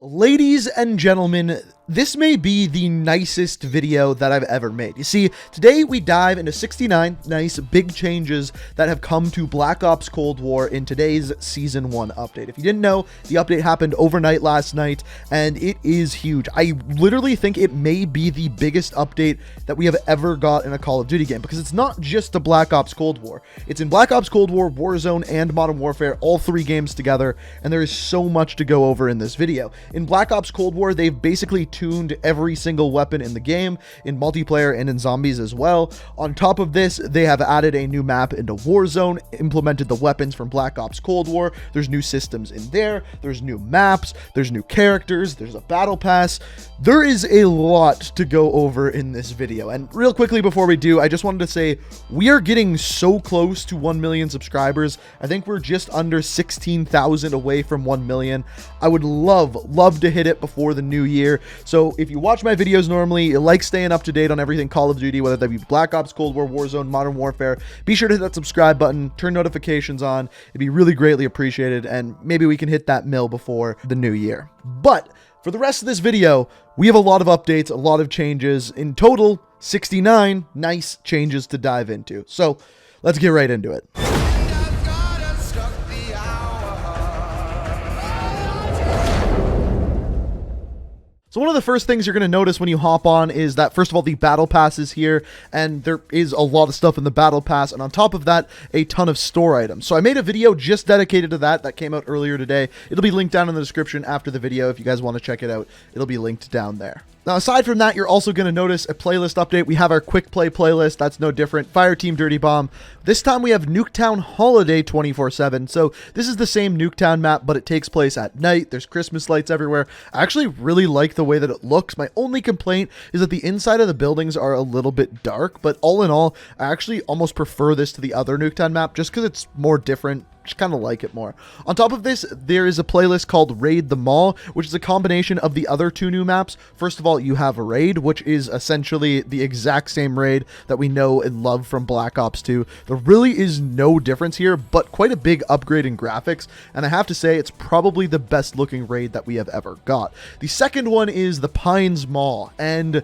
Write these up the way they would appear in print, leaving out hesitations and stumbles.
Ladies and gentlemen, this may be the nicest video that I've ever made. You see, today we dive into 69 nice big changes that have come to Black Ops Cold War in today's Season 1 update. If you didn't know, the update happened overnight last night, and it is huge. I literally think it may be the biggest update that we have ever got in a Call of Duty game, because it's not just the Black Ops Cold War. It's in Black Ops Cold War, Warzone, and Modern Warfare, all three games together, and there is so much to go over in this video. In Black Ops Cold War, they've basically tuned every single weapon in the game, in multiplayer and in zombies as well. On top of this, they have added a new map into Warzone, implemented the weapons from Black Ops Cold War. There's new systems in there, there's new maps, there's new characters, there's a battle pass. There is a lot to go over in this video. And real quickly before we do, I just wanted to say we are getting so close to 1 million subscribers. I think we're just under 16,000 away from 1 million. I would love to hit it before the new year. So if you watch my videos normally, you like staying up to date on everything Call of Duty, whether that be Black Ops Cold War, Warzone, Modern Warfare, be sure to hit that subscribe button, turn notifications on. It'd be really greatly appreciated, and maybe we can hit that mill before the new year. But for the rest of this video, we have a lot of updates, a lot of changes. In total, 69 nice changes to dive into. So let's get right into it. So one of the first things you're going to notice when you hop on is that, first of all, the battle pass is here, and there is a lot of stuff in the battle pass, and on top of that, a ton of store items. So I made a video just dedicated to that came out earlier today. It'll be linked down in the description after the video. If you guys want to check it out, it'll be linked down there. Now, aside from that, you're also going to notice a playlist update. We have our quick play playlist. That's no different. Fireteam Dirty Bomb. This time we have Nuketown Holiday 24/7. So this is the same Nuketown map, but it takes place at night. There's Christmas lights everywhere. I actually really like the way that it looks. My only complaint is that the inside of the buildings are a little bit dark, but all in all, I actually almost prefer this to the other Nuketown map just because it's more different. Just kind of like it more. On top of this, there is a playlist called Raid the Mall, which is a combination of the other two new maps. First of all, you have Raid, which is essentially the exact same raid that we know and love from Black Ops 2. There really is no difference here, but quite a big upgrade in graphics, and I have to say it's probably the best looking raid that we have ever got. The second one is the Pines Mall, and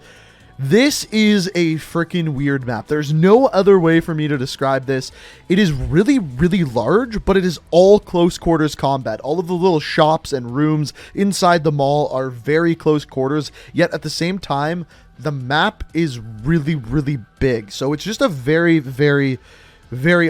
this is a freaking weird map. There's no other way for me to describe this. It is really large, but it is all close quarters combat. All of the little shops and rooms inside the mall are very close quarters, yet at the same time, the map is really big. So it's just a very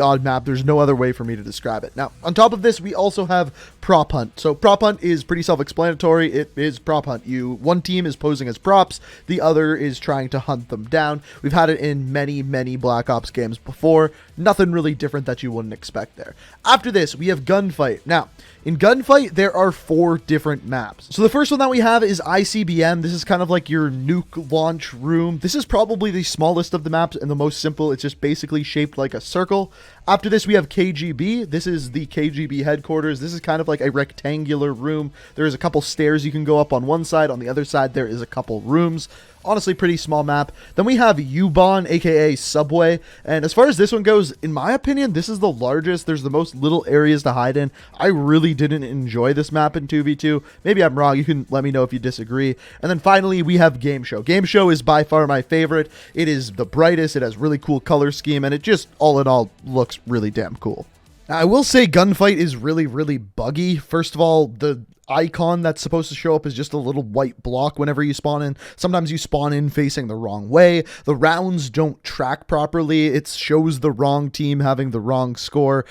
odd map. There's no other way for me to describe it. Now, on top of this, we also have Prop Hunt. So Prop Hunt is pretty self-explanatory. It is Prop Hunt. One team is posing as props, the other is trying to hunt them down. We've had it in many Black Ops games before. Nothing really different that you wouldn't expect there. After this, we have Gunfight. Now, in Gunfight, there are 4 different maps. So the first one that we have is ICBM. This is kind of like your nuke launch room. This is probably the smallest of the maps and the most simple. It's just basically shaped like a circle. After this, we have KGB. This is the KGB headquarters. This is kind of like a rectangular room. There's a couple stairs you can go up on one side. On the other side, there is a couple rooms. Honestly, pretty small map. Then we have U-Bahn, aka Subway. And as far as this one goes, in my opinion, this is the largest. There's the most little areas to hide in. I really didn't enjoy this map in 2v2. Maybe I'm wrong. You can let me know if you disagree. And then finally, we have Game Show. Game Show is by far my favorite. It is the brightest. It has really cool color scheme, and it just, all in all, looks really damn cool. Now, I will say Gunfight is really buggy. First of all, the icon that's supposed to show up is just a little white block whenever you spawn in. Sometimes you spawn in facing the wrong way. The rounds don't track properly. It shows the wrong team having the wrong score.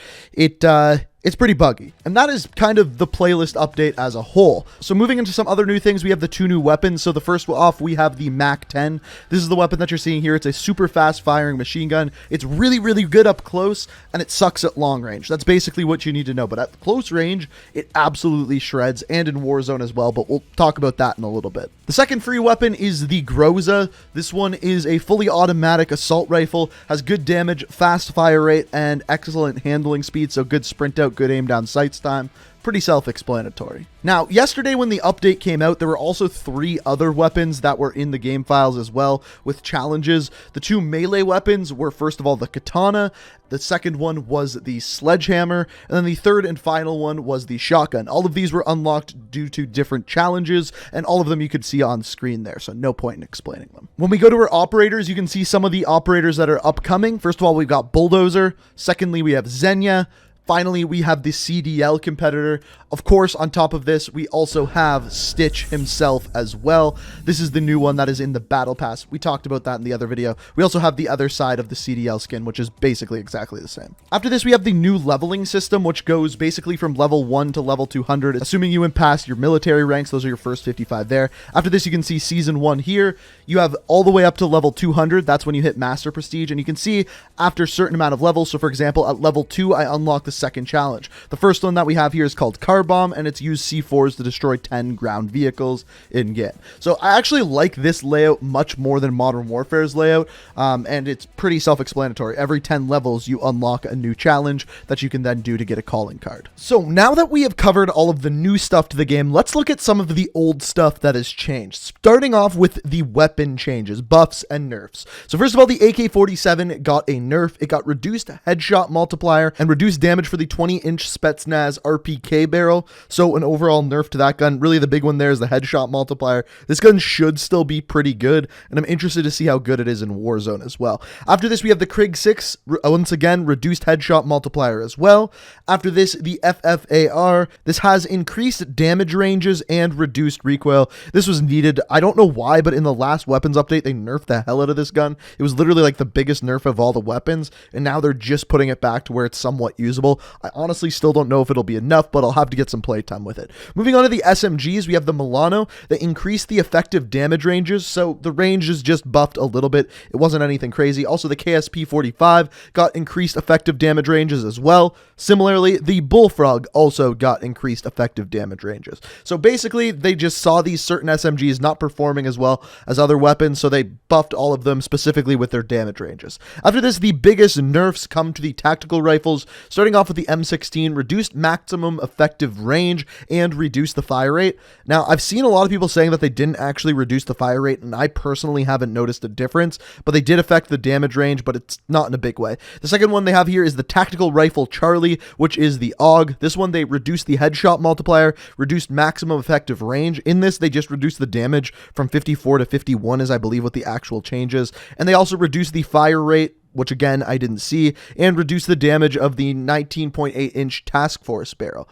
It's pretty buggy. And that is kind of the playlist update as a whole. So moving into some other new things, we have the 2 new weapons. So the first off, we have the MAC-10. This is the weapon that you're seeing here. It's a super fast firing machine gun. It's really good up close, and it sucks at long range. That's basically what you need to know. But at close range, it absolutely shreds, and in Warzone as well, but we'll talk about that in a little bit. The second free weapon is the Groza. This one is a fully automatic assault rifle, has good damage, fast fire rate, and excellent handling speed, so good sprint out, good aim down sights time. Pretty self-explanatory. Now, yesterday when the update came out, there were also 3 other weapons that were in the game files as well with challenges. The 2 melee weapons were, first of all, the katana. The second one was the sledgehammer. And then the third and final one was the shotgun. All of these were unlocked due to different challenges, and all of them you could see on screen there, so no point in explaining them. When we go to our operators, you can see some of the operators that are upcoming. First of all, we've got Bulldozer. Secondly, we have Xenia. Finally, we have the CDL competitor. Of course, on top of this, we also have Stitch himself as well. This is the new one that is in the Battle Pass. We talked about that in the other video. We also have the other side of the CDL skin, which is basically exactly the same. After this, we have the new leveling system, which goes basically from level 1 to level 200, assuming you pass your military ranks. Those are your first 55 there. After this, you can see Season 1 here. You have all the way up to level 200. That's when you hit Master Prestige, and you can see after a certain amount of levels. So, for example, at level 2, I unlock the second challenge. The first one that we have here is called Car Bomb, and it's used C4s to destroy 10 ground vehicles in game. So I actually like this layout much more than Modern Warfare's layout, and it's pretty self-explanatory. Every 10 levels, you unlock a new challenge that you can then do to get a calling card. So now that we have covered all of the new stuff to the game, let's look at some of the old stuff that has changed. Starting off with the weapon changes, buffs, and nerfs. So first of all, the AK-47 got a nerf. It got reduced headshot multiplier and reduced damage for the 20-inch Spetsnaz RPK barrel. So an overall nerf to that gun. Really the big one there is the headshot multiplier. This gun should still be pretty good, and I'm interested to see how good it is in Warzone as well. After this, we have the Krig 6, once again, reduced headshot multiplier as well. After this, the FFAR. This has increased damage ranges and reduced recoil. This was needed. I don't know why, but in the last weapons update, they nerfed the hell out of this gun. It was literally like the biggest nerf of all the weapons, and now they're just putting it back to where it's somewhat usable. I honestly still don't know if it'll be enough, but I'll have to get some playtime with it. Moving on to the SMGs, we have the Milano. They increased the effective damage ranges, so the range is just buffed a little bit. It wasn't anything crazy. Also, the KSP-45 got increased effective damage ranges as well. Similarly, the Bullfrog also got increased effective damage ranges. So basically, they just saw these certain SMGs not performing as well as other weapons, so they buffed all of them specifically with their damage ranges. After this, the biggest nerfs come to the tactical rifles, starting off with the M16, reduced maximum effective range and reduced the fire rate. Now, I've seen a lot of people saying that they didn't actually reduce the fire rate, and I personally haven't noticed a difference, but they did affect the damage range, but it's not in a big way. The second one they have here is the tactical rifle Charlie, which is the AUG. This one, they reduced the headshot multiplier, reduced maximum effective range. In this, they just reduced the damage from 54 to 51 is, I believe, what the actual change is, and they also reduced the fire rate, which again, I didn't see, and reduce the damage of the 19.8-inch Task Force barrel.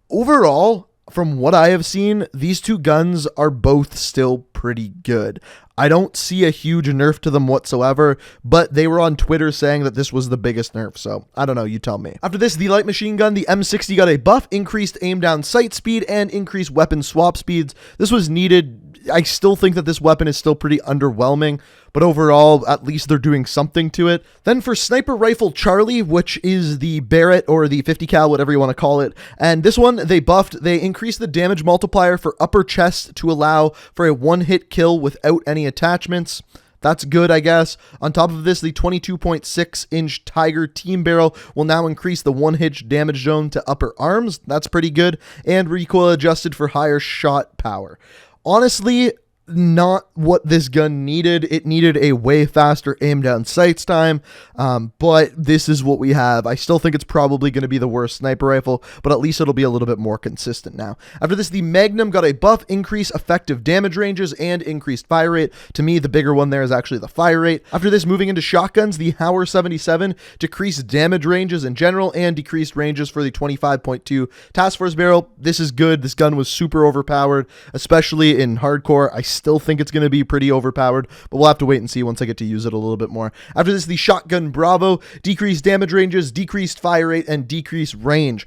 Overall, from what I have seen, these two guns are both still pretty good. I don't see a huge nerf to them whatsoever, but they were on Twitter saying that this was the biggest nerf, so I don't know, you tell me. After this, the light machine gun, the M60 got a buff, increased aim down sight speed, and increased weapon swap speeds. This was needed. I still think that this weapon is still pretty underwhelming, but overall, at least they're doing something to it. Then for Sniper Rifle Charlie, which is the Barrett or the 50 cal, whatever you want to call it, and this one they buffed. They increased the damage multiplier for upper chest to allow for a one-hit kill without any attachments. That's good, I guess. On top of this, the 22.6-inch Tiger Team Barrel will now increase the one-hit damage zone to upper arms. That's pretty good. And recoil adjusted for higher shot power. Honestly, not what this gun needed. It needed a way faster aim down sights time, but this is what we have. I still think it's probably going to be the worst sniper rifle, but at least it'll be a little bit more consistent now. After this, the Magnum got a buff, increase effective damage ranges, and increased fire rate. To me, the bigger one there is actually the fire rate. After this, moving into shotguns, the Hauer 77 decreased damage ranges in general and decreased ranges for the 25.2 Task Force barrel. This is good. This gun was super overpowered, especially in hardcore. I still think it's going to be pretty overpowered, but we'll have to wait and see once I get to use it a little bit more. After this, the Shotgun Bravo, decreased damage ranges, decreased fire rate, and decreased range.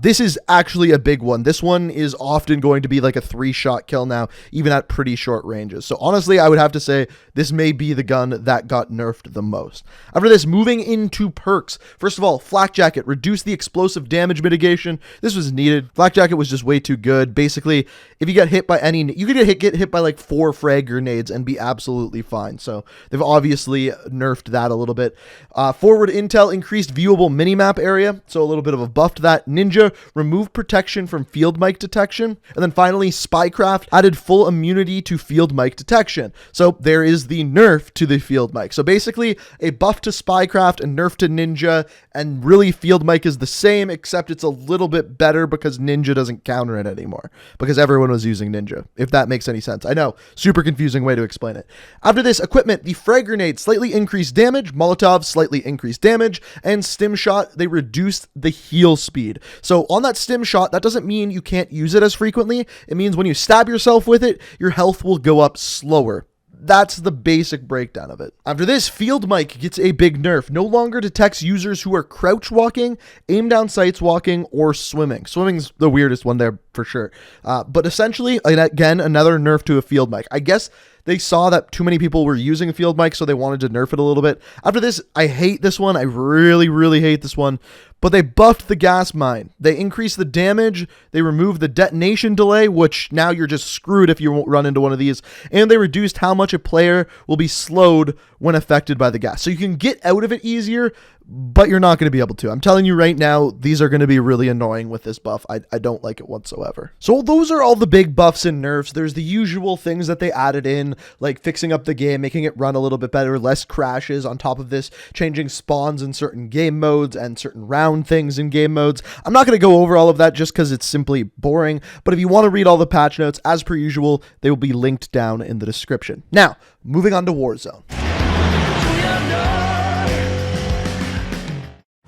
This is actually a big one. This one is often going to be like a 3-shot kill now, even at pretty short ranges. So honestly, I would have to say this may be the gun that got nerfed the most. After this, moving into perks. First of all, Flak Jacket, reduced the explosive damage mitigation. This was needed. Flak Jacket was just way too good. Basically, if you get hit by any, you could get hit by like 4 frag grenades and be absolutely fine. So they've obviously nerfed that a little bit. Forward intel increased viewable minimap area, so a little bit of a buff to that. Ninja removed protection from field mic detection. And then finally, Spycraft added full immunity to field mic detection. So there is the nerf to the field mic. So basically a buff to Spycraft, a nerf to Ninja, and really field mic is the same, except it's a little bit better because Ninja doesn't counter it anymore because everyone was using Ninja, if that makes any sense. I know, super confusing way to explain it. After this, equipment, the frag grenade slightly increased damage, Molotov slightly increased damage, and stim shot, they reduced the heal speed. So on that stim shot, that doesn't mean you can't use it as frequently. It means when you stab yourself with it, your health will go up slower. That's the basic breakdown of it. After this, field mic gets a big nerf. No longer detects users who are crouch walking, aim down sights walking, or swimming. Swimming's the weirdest one there for sure. But essentially, again, another nerf to a field mic. I guess they saw that too many people were using a field mic, so they wanted to nerf it a little bit. After this, I hate this one. I really, really hate this one. But they buffed the gas mine. They increased the damage. They removed the detonation delay, which now you're just screwed if you won't run into one of these. And they reduced how much a player will be slowed when affected by the gas. So you can get out of it easier, but you're not going to be able to. I'm telling you right now, these are going to be really annoying with this buff. I don't like it whatsoever. So those are all the big buffs and nerfs. There's the usual things that they added in, like fixing up the game, making it run a little bit better, less crashes. On top of this, changing spawns in certain game modes and certain round things in game modes. I'm not going to go over all of that just because it's simply boring, but if you want to read all the patch notes, as per usual, they will be linked down in the description. Now, moving on to Warzone.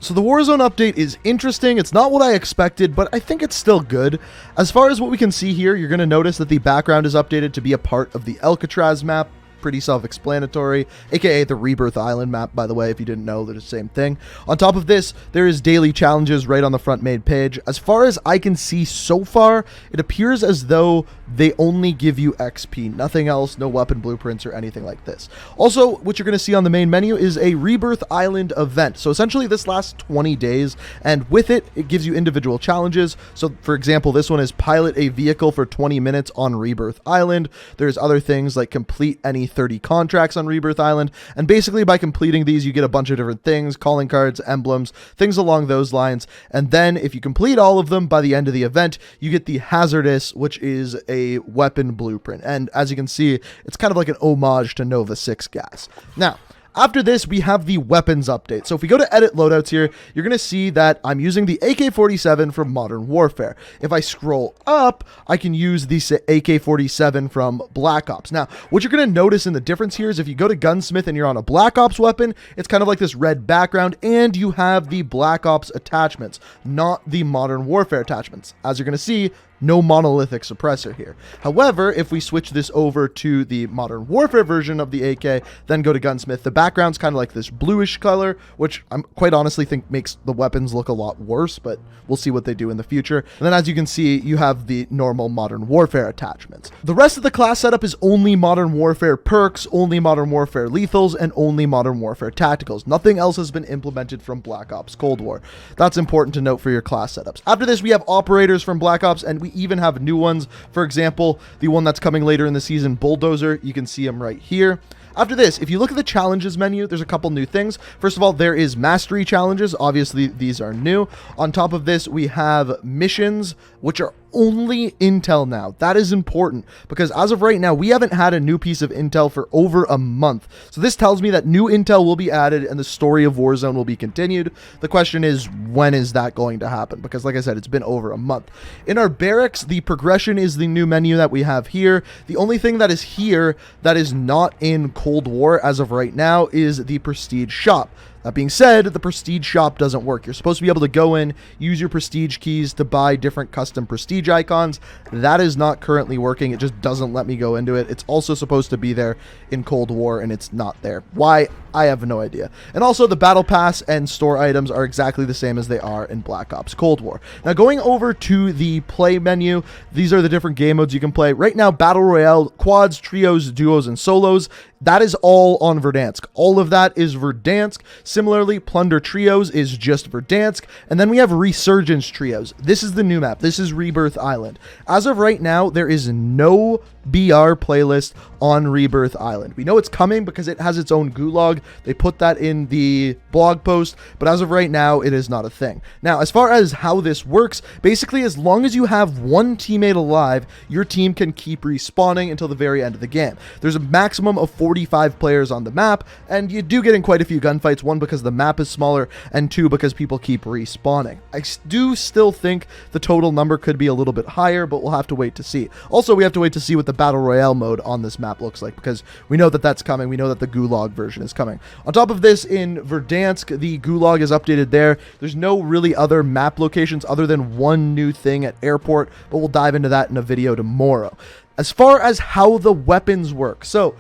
So the Warzone update is interesting. It's not what I expected, but I think it's still good. As far as what we can see here, you're going to notice that the background is updated to be a part of the Alcatraz map. Pretty self-explanatory, aka the Rebirth Island map, by the way. If you didn't know, they're the same thing. On top of this, there is daily challenges right on the front main page. As far as I can see so far, it appears as though they only give you XP, nothing else, no weapon blueprints or anything like this. Also, what you're going to see on the main menu is a Rebirth Island event. So essentially this lasts 20 days, and with it, it gives you individual challenges. So for example, this one is pilot a vehicle for 20 minutes on Rebirth Island. There's other things like complete any 30 contracts on Rebirth Island, and basically by completing these you get a bunch of different things, calling cards, emblems, things along those lines. And then if you complete all of them by the end of the event, you get the Hazardous, which is a weapon blueprint, and as you can see, it's kind of like an homage to Nova 6 gas. Now after this, we have the weapons update. So if we go to edit loadouts here, you're going to see that I'm using the AK-47 from Modern Warfare. If I scroll up, I can use the AK-47 from Black Ops. Now, what you're going to notice in the difference here is if you go to Gunsmith and you're on a Black Ops weapon, it's kind of like this red background, and you have the Black Ops attachments, not the Modern Warfare attachments. As you're going to see, no monolithic suppressor here. However, if we switch this over to the Modern Warfare version of the AK, then go to Gunsmith, the background's kind of like this bluish color, which I quite honestly think makes the weapons look a lot worse, but we'll see what they do in the future. And then as you can see, you have the normal Modern Warfare attachments. The rest of the class setup is only Modern Warfare perks, only Modern Warfare lethals, and only Modern Warfare tacticals. Nothing else has been implemented from Black Ops Cold War. That's important to note for your class setups. After this, we have operators from Black Ops, and we even have new ones. For example, the one that's coming later in the season, Bulldozer. You can see him right here. After this, if you look at the challenges menu, there's a couple new things. First of all, there is mastery challenges. Obviously, these are new. On top of this, we have missions, which are only intel now. That is important because as of right now, we haven't had a new piece of intel for over a month. So this tells me that new intel will be added and the story of Warzone will be continued. The question is, when is that going to happen? Because like I said, it's been over a month. In our barracks, the progression is the new menu that we have here. The only thing that is here that is not in Cold War as of right now is the Prestige shop. That being said, the Prestige shop doesn't work. You're supposed to be able to go in, use your Prestige keys to buy different custom Prestige icons. That is not currently working. It just doesn't let me go into it. It's also supposed to be there in Cold War, and it's not there. Why? I have no idea. And also, the Battle Pass and store items are exactly the same as they are in Black Ops Cold War. Now, going over to the play menu, these are the different game modes you can play. Right now, Battle Royale, quads, trios, duos, and solos. That is all on Verdansk. All of that is Verdansk. Similarly, Plunder Trios is just Verdansk. And then we have Resurgence Trios. This is the new map. This is Rebirth Island. As of right now, there is no BR playlist on Rebirth Island. We know it's coming because it has its own gulag. They put that in the blog post, but as of right now, it is not a thing. Now, as far as how this works, basically, as long as you have one teammate alive, your team can keep respawning until the very end of the game. There's a maximum of 45 players on the map, and you do get in quite a few gunfights, one because the map is smaller, and two because people keep respawning. I do still think the total number could be a little bit higher, but we'll have to wait to see. Also, we have to wait to see what the Battle Royale mode on this map looks like, because we know that that's coming. We know that the Gulag version is coming. On top of this, in Verdansk, the Gulag is updated there. There's no really other map locations other than one new thing at Airport, but we'll dive into that in a video tomorrow. As far as how the weapons work, so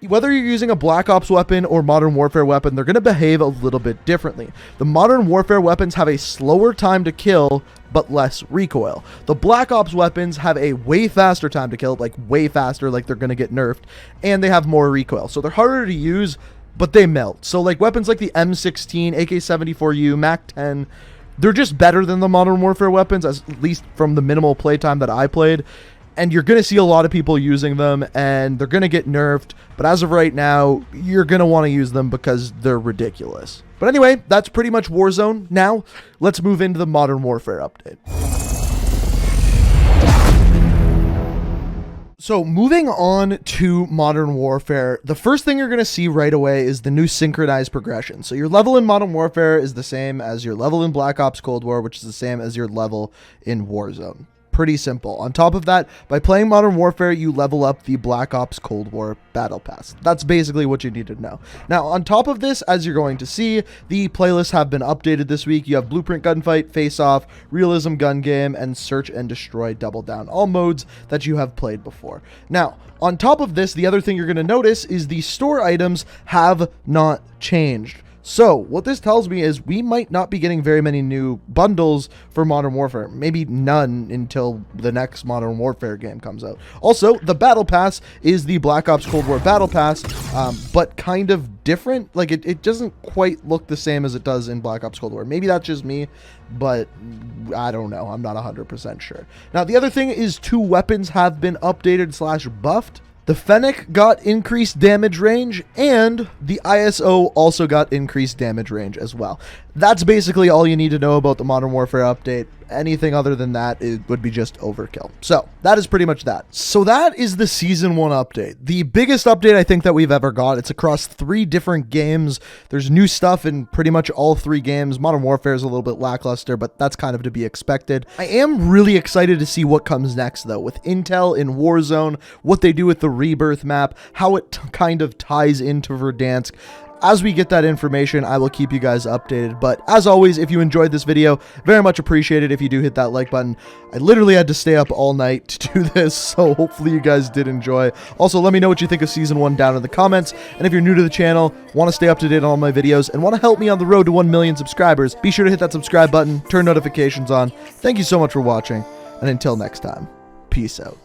whether you're using a Black Ops weapon or Modern Warfare weapon, they're going to behave a little bit differently. The Modern Warfare weapons have a slower time to kill, but less recoil. The Black Ops weapons have a way faster time to kill, like way faster, like they're going to get nerfed, and they have more recoil. So they're harder to use, but they melt. So like weapons like the M16, AK-74U, MAC-10, they're just better than the Modern Warfare weapons, at least from the minimal playtime that I played. And you're going to see a lot of people using them, and they're going to get nerfed. But as of right now, you're going to want to use them because they're ridiculous. But anyway, that's pretty much Warzone. Now, let's move into the Modern Warfare update. So moving on to Modern Warfare, the first thing you're going to see right away is the new synchronized progression. So your level in Modern Warfare is the same as your level in Black Ops Cold War, which is the same as your level in Warzone. Pretty simple. On top of that, by playing Modern Warfare, you level up the Black Ops Cold War Battle Pass. That's basically what you need to know. Now, on top of this, as you're going to see, the playlists have been updated this week. You have Blueprint Gunfight, Face Off, Realism Gun Game, and Search and Destroy Double Down, all modes that you have played before. Now, on top of this, the other thing you're going to notice is the store items have not changed. So, what this tells me is we might not be getting very many new bundles for Modern Warfare. Maybe none until the next Modern Warfare game comes out. Also, the Battle Pass is the Black Ops Cold War Battle Pass, but kind of different. Like, it doesn't quite look the same as it does in Black Ops Cold War. Maybe that's just me, but I don't know. I'm not 100% sure. Now, the other thing is 2 weapons have been updated / buffed. The Fennec got increased damage range, and the ISO also got increased damage range as well. That's basically all you need to know about the Modern Warfare update. Anything other than that, it would be just overkill. So, that is pretty much that. So that is the Season 1 update. The biggest update I think that we've ever got. It's across 3 different games. There's new stuff in pretty much all 3 games. Modern Warfare is a little bit lackluster, but that's kind of to be expected. I am really excited to see what comes next, though, with Intel in Warzone, what they do with the Rebirth map, how it kind of ties into Verdansk. As we get that information, I will keep you guys updated. But as always, if you enjoyed this video, very much appreciated if you do hit that like button. I literally had to stay up all night to do this, so hopefully you guys did enjoy. Also, let me know what you think of Season 1 down in the comments. And if you're new to the channel, want to stay up to date on all my videos, and want to help me on the road to 1 million subscribers, be sure to hit that subscribe button, turn notifications on. Thank you so much for watching, and until next time, peace out.